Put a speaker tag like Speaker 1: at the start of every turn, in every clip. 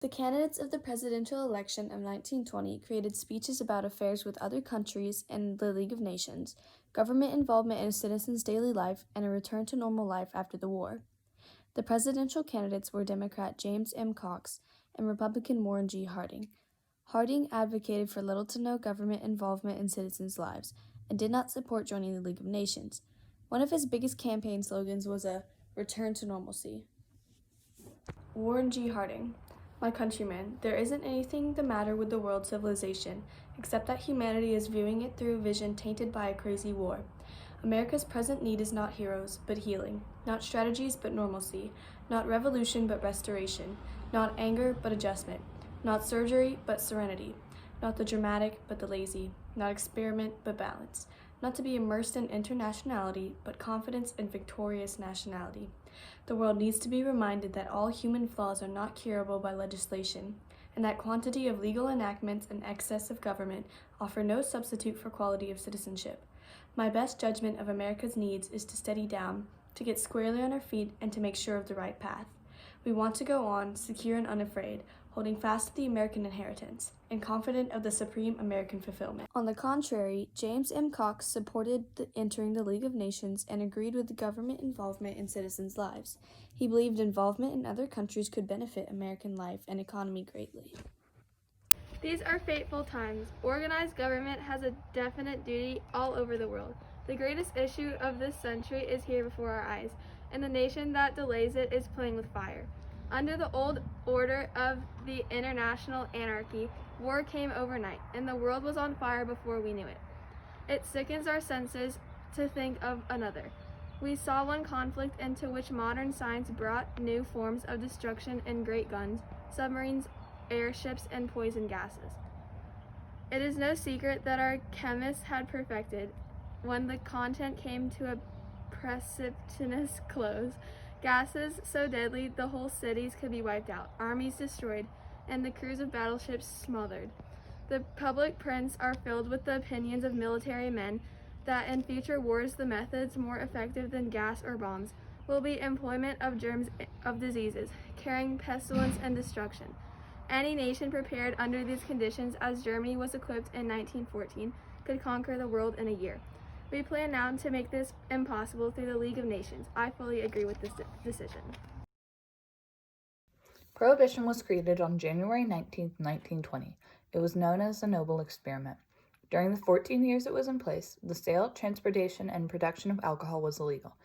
Speaker 1: The candidates of the presidential election of 1920 created speeches about affairs with other countries and the League of Nations, government involvement in a citizen's daily life, and a return to normal life after the war. The presidential candidates were Democrat James M. Cox and Republican Warren G. Harding. Harding advocated for little to no government involvement in citizens' lives and did not support joining the League of Nations. One of his biggest campaign slogans was a return to normalcy. Warren G. Harding. My countrymen, there isn't anything the matter with the world civilization, except that humanity is viewing it through a vision tainted by a crazy war. America's present need is not heroes, but healing, not strategies, but normalcy, not revolution, but restoration, not anger, but adjustment, not surgery, but serenity, not the dramatic, but the lazy, not experiment, but balance, not to be immersed in internationality, but confidence in victorious nationality. The world needs to be reminded that all human flaws are not curable by legislation, and that quantity of legal enactments and excess of government offer no substitute for quality of citizenship. My best judgment of America's needs is to steady down, to get squarely on our feet, and to make sure of the right path. We want to go on, secure and unafraid, holding fast to the American inheritance, and confident of the supreme American fulfillment. On the contrary, James M. Cox supported entering the League of Nations and agreed with the government involvement in citizens' lives. He believed involvement in other countries could benefit American life and economy greatly.
Speaker 2: These are fateful times. Organized government has a definite duty all over the world. The greatest issue of this century is here before our eyes, and the nation that delays it is playing with fire. Under the old order of the international anarchy, war came overnight, and the world was on fire before we knew it. It sickens our senses to think of another. We saw one conflict into which modern science brought new forms of destruction in great guns, submarines, airships, and poison gases. It is no secret that our chemists had perfected, when the content came to a precipitous close, gases so deadly the whole cities could be wiped out, armies destroyed, and the crews of battleships smothered. The public prints are filled with the opinions of military men that in future wars the methods more effective than gas or bombs will be employment of germs of diseases, carrying pestilence and destruction. Any nation prepared under these conditions, as Germany was equipped in 1914, could conquer the world in a year. We plan now to make this impossible through the League of Nations. I fully agree with this decision.
Speaker 3: Prohibition was created on January 19, 1920. It was known as the Noble Experiment. During the 14 years it was in place, the sale, transportation, and production of alcohol was illegal.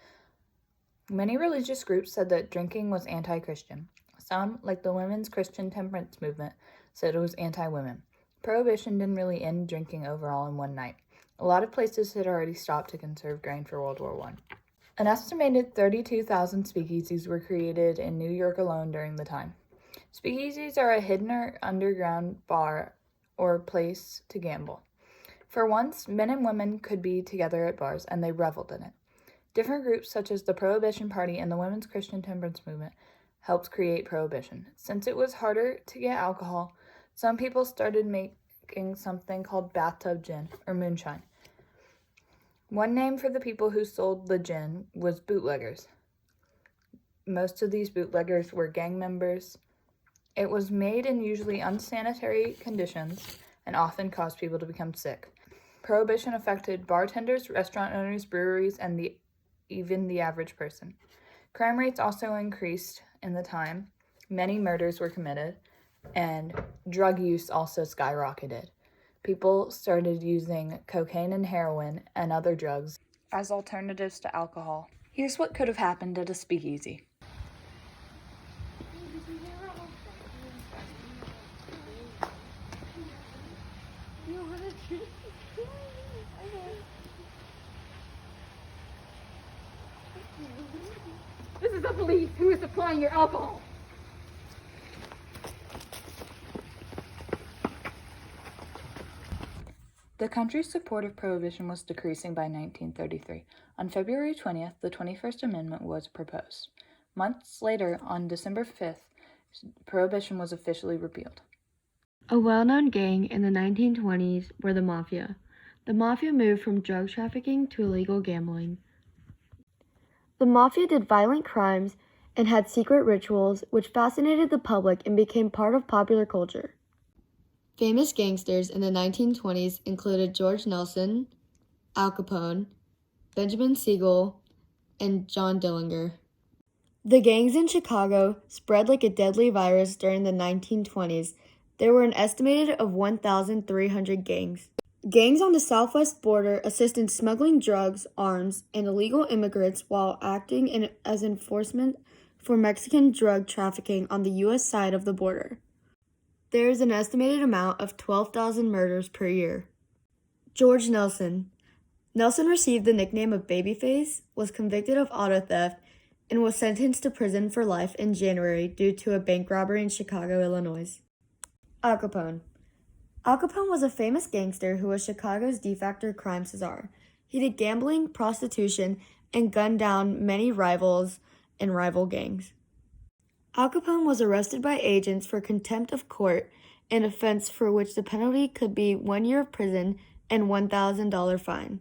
Speaker 3: Many religious groups said that drinking was anti-Christian. Some, like the Women's Christian Temperance Movement, said it was anti-women. Prohibition didn't really end drinking overall in one night. A lot of places had already stopped to conserve grain for World War I. An estimated 32,000 speakeasies were created in New York alone during the time. Speakeasies are a hidden or underground bar or place to gamble. For once, men and women could be together at bars, and they reveled in it. Different groups, such as the Prohibition Party and the Women's Christian Temperance Movement, helped create prohibition. Since it was harder to get alcohol, some people started making something called bathtub gin or moonshine. One name for the people who sold the gin was bootleggers. Most of these bootleggers were gang members. It was made in usually unsanitary conditions and often caused people to become sick. Prohibition affected bartenders, restaurant owners, breweries, and even the average person. Crime rates also increased in the time. Many murders were committed, and drug use also skyrocketed. People started using cocaine and heroin and other drugs as alternatives to alcohol. Here's what could have happened at a speakeasy.
Speaker 4: This is the police who is supplying your alcohol.
Speaker 3: The country's support of prohibition was decreasing by 1933. On February 20th, the 21st Amendment was proposed. Months later, on December 5th, prohibition was officially repealed.
Speaker 1: A well-known gang in the 1920s were the Mafia. The Mafia moved from drug trafficking to illegal gambling. The Mafia did violent crimes and had secret rituals which fascinated the public and became part of popular culture. Famous gangsters in the 1920s included George Nelson, Al Capone, Benjamin Siegel, and John Dillinger. The gangs in Chicago spread like a deadly virus during the 1920s. There were an estimated of 1,300 gangs. Gangs on the southwest border assist in smuggling drugs, arms, and illegal immigrants while acting as enforcement for Mexican drug trafficking on the U.S. side of the border. There is an estimated amount of 12,000 murders per year. George Nelson. Nelson received the nickname of Babyface, was convicted of auto theft, and was sentenced to prison for life in January due to a bank robbery in Chicago, Illinois. Al Capone. Al Capone was a famous gangster who was Chicago's de facto crime czar. He did gambling, prostitution, and gunned down many rivals and rival gangs. Al Capone was arrested by agents for contempt of court, an offense for which the penalty could be 1 year of prison and $1,000 fine.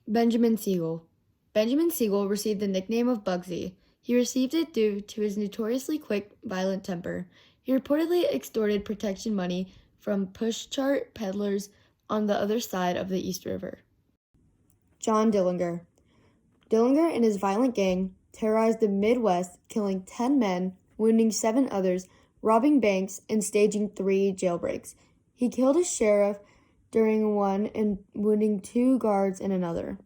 Speaker 1: Benjamin Siegel. Benjamin Siegel received the nickname of Bugsy. He received it due to his notoriously quick, violent temper. He reportedly extorted protection money from pushcart peddlers on the other side of the East River. John Dillinger. Dillinger and his violent gang terrorized the Midwest, killing 10 men, wounding 7 others, robbing banks, and staging 3 jailbreaks. He killed a sheriff during one and wounding 2 guards in another.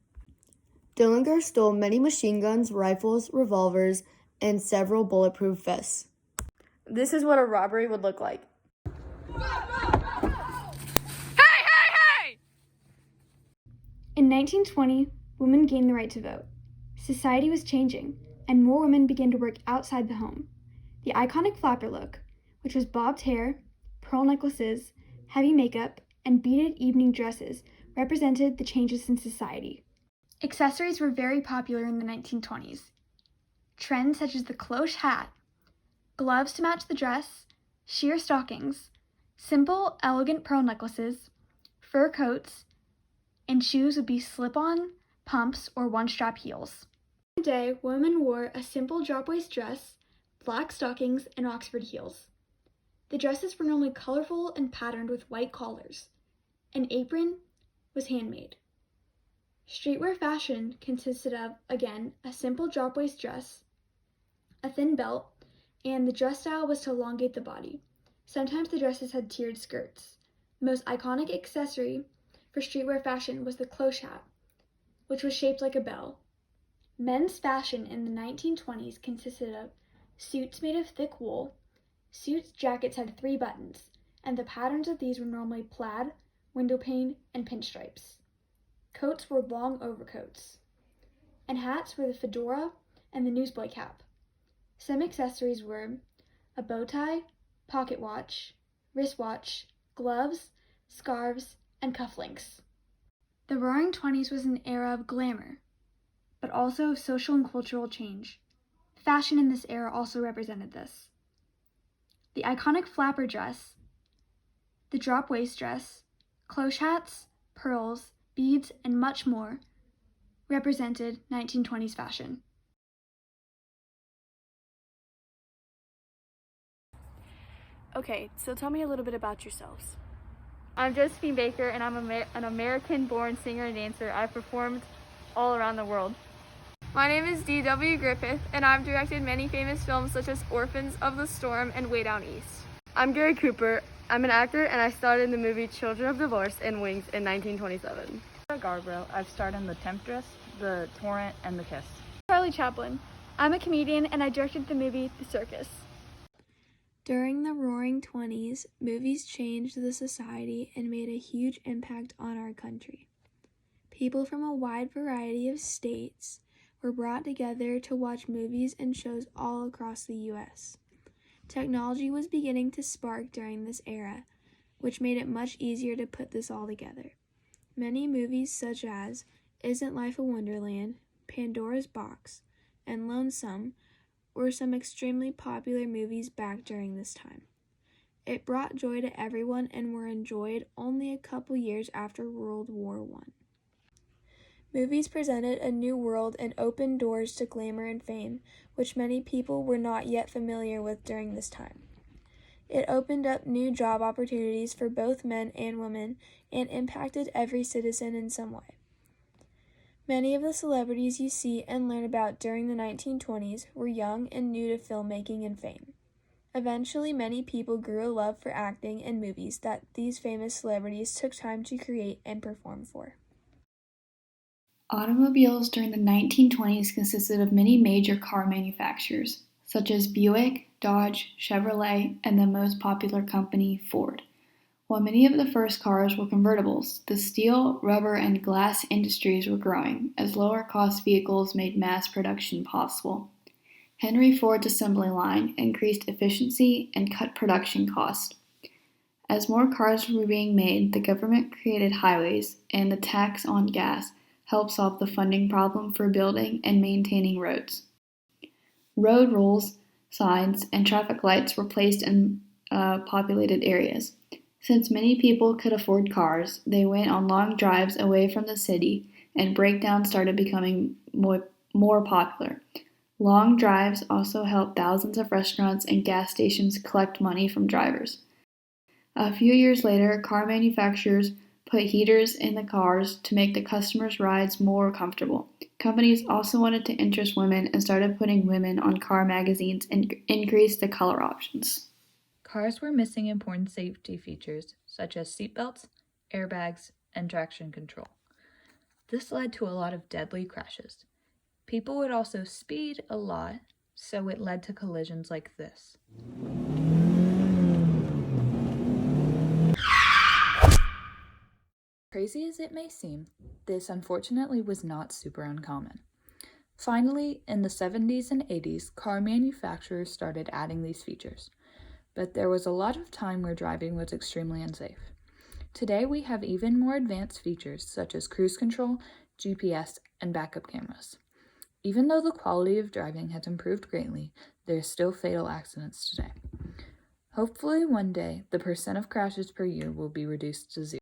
Speaker 1: Dillinger stole many machine guns, rifles, revolvers, and several bulletproof vests. This is what a robbery would look like.
Speaker 5: In 1920, women gained the right to vote. Society was changing, and more women began to work outside the home. The iconic flapper look, which was bobbed hair, pearl necklaces, heavy makeup, and beaded evening dresses, represented the changes in society. Accessories were very popular in the 1920s. Trends such as the cloche hat, gloves to match the dress, sheer stockings, simple, elegant pearl necklaces, fur coats, and shoes would be slip-on, pumps, or one-strap heels. Today, women wore a simple drop-waist dress, black stockings, and Oxford heels. The dresses were normally colorful and patterned with white collars. An apron was handmade. Streetwear fashion consisted of, again, a simple drop-waist dress, a thin belt, and the dress style was to elongate the body. Sometimes the dresses had tiered skirts. The most iconic accessory for streetwear fashion was the cloche hat, which was shaped like a bell. Men's fashion in the 1920s consisted of suits made of thick wool. Suits' jackets had 3 buttons, and the patterns of these were normally plaid, windowpane, and pinstripes. Coats were long overcoats, and hats were the fedora and the newsboy cap. Some accessories were a bow tie, pocket watch, wristwatch, gloves, scarves, and cufflinks. The Roaring Twenties was an era of glamour, but also of social and cultural change. Fashion in this era also represented this. The iconic flapper dress, the drop-waist dress, cloche hats, pearls, beads, and much more represented 1920s fashion.
Speaker 1: Okay, so tell me a little bit about yourselves.
Speaker 2: I'm Josephine Baker, and I'm an American-born singer and dancer. I've performed all around the world. My name is D.W. Griffith, and I've directed many famous films such as Orphans of the Storm and Way Down East. I'm Gary Cooper. I'm an actor, and I starred in the movie Children of Divorce and Wings in 1927.
Speaker 3: Garbro. I've starred in The Temptress, The Torrent, and The Kiss.
Speaker 5: Charlie Chaplin. I'm a comedian, and I directed the movie The Circus.
Speaker 1: During the Roaring Twenties, movies changed the society and made a huge impact on our country. People from a wide variety of states were brought together to watch movies and shows all across the U.S. Technology was beginning to spark during this era, which made it much easier to put this all together. Many movies such as Isn't Life a Wonderland, Pandora's Box, and Lonesome were some extremely popular movies back during this time. It brought joy to everyone and were enjoyed only a couple years after World War I. Movies presented a new world and opened doors to glamour and fame, which many people were not yet familiar with during this time. It opened up new job opportunities for both men and women and impacted every citizen in some way. Many of the celebrities you see and learn about during the 1920s were young and new to filmmaking and fame. Eventually, many people grew a love for acting and movies that these famous celebrities took time to create and perform for.
Speaker 5: Automobiles during the 1920s consisted of many major car manufacturers, such as Buick, Dodge, Chevrolet, and the most popular company, Ford. While many of the first cars were convertibles, the steel, rubber, and glass industries were growing as lower-cost vehicles made mass production possible. Henry Ford's assembly line increased efficiency and cut production costs. As more cars were being made, the government created highways, and the tax on gas helped solve the funding problem for building and maintaining roads. Road rules, signs, and traffic lights were placed in populated areas. Since many people could afford cars, they went on long drives away from the city, and breakdowns started becoming more popular. Long drives also helped thousands of restaurants and gas stations collect money from drivers. A few years later, car manufacturers put heaters in the cars to make the customers' rides more comfortable. Companies also wanted to interest women and started putting women on car magazines and increased the color options.
Speaker 3: Cars were missing important safety features such as seatbelts, airbags, and traction control. This led to a lot of deadly crashes. People would also speed a lot, so it led to collisions like this. Crazy as it may seem, this unfortunately was not super uncommon. Finally, in the 70s and 80s, car manufacturers started adding these features, but there was a lot of time where driving was extremely unsafe. Today, we have even more advanced features such as cruise control, GPS, and backup cameras. Even though the quality of driving has improved greatly, there are still fatal accidents today. Hopefully, one day, the percent of crashes per year will be reduced to 0.